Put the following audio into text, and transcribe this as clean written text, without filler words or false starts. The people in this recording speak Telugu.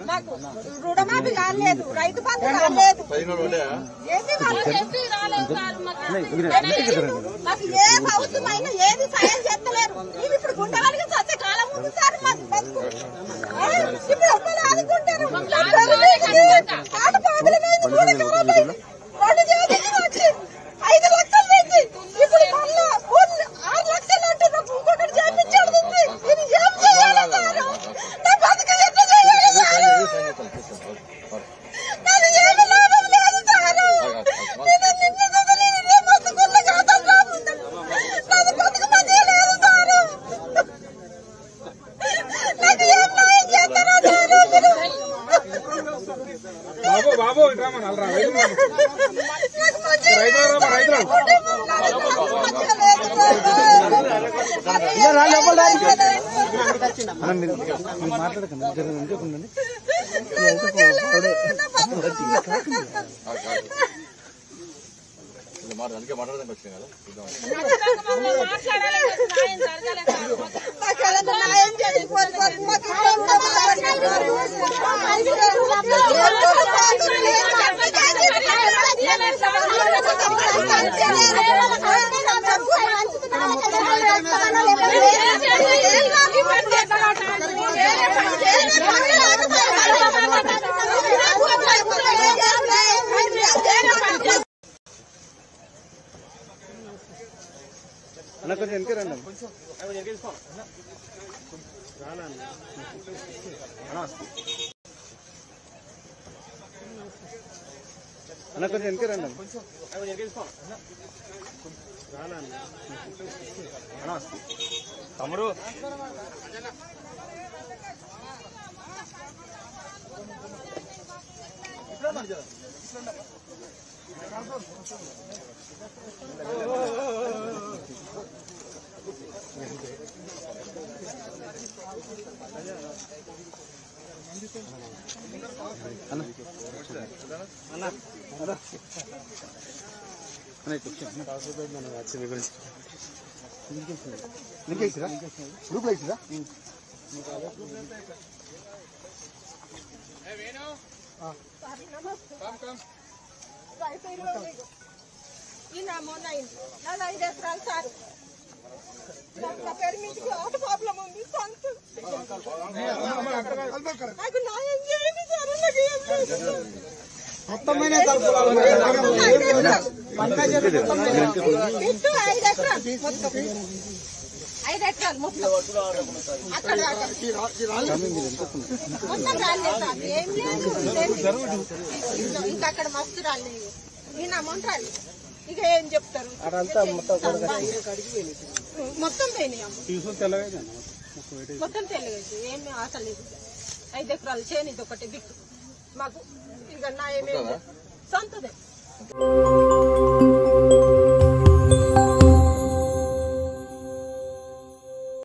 మాకు రుణమాఫీ కాలేదు, రైతు బంధు కాలేదు, మాకు ఏ అవసరమైనా ఏది సాయం చేస్తలేరు. మేము ఇప్పుడు గుండెవాళ్ళకి సత్య కాలం ఉంది సార్. మాకు ఇప్పుడు అమ్మలు ఆదుకుంటారు. ఆట వచ్చి 5 లక్షలు పెట్టి ఇప్పుడు మళ్ళా 6 లక్షలు అంటే నాకు ఇంకొకటి చేయించాడు. ఇది ఏం చేయాలి సార్? నా బతుకు ఎట్లా చేయాలి సార్? నాది ఏమి లాభం లేదు సార్. నేను నిన్ను చదివిందే బతుకున్న కాదు. నాది బతుకు మంచిగా లేదు సార్. నాకు ఏం న్యాయం చేస్తారో సార్ మీరు? బాబు మాట్లాడకండి. మాట్లాడదానికి వచ్చింది కదా. అన్న కొంచెం వెనక రండి. అన్న కొంచెం వెనక రండి. తమ్ముడు లింకేసిరా గ్రూప్ వేసిరా మొన్న అయింది. నాకు 5 ఎకరాలు సార్. నా పేరు మీదకి ఆట ప్రాబ్లం ఉంది. నాకు న్యాయం చేయండి సార్. మొత్తం 5 ఎకరాలు మొత్తం అక్కడ మొత్తం రాలేదు సార్. ఏం లేదు, ఇంకా అక్కడ మస్తు రాలేదు. ఈయన అమౌంట్ రాలేదు. ఇక ఏం చెప్తారు? మొత్తం పోయినాయి. మొత్తం తెలియదు. ఏమి ఆశ లేదు. 5 ఎకరాలు చేయని ఇది ఒకటి దిక్కు మాకు. ఇక నా ఏమేమి సొంతదే.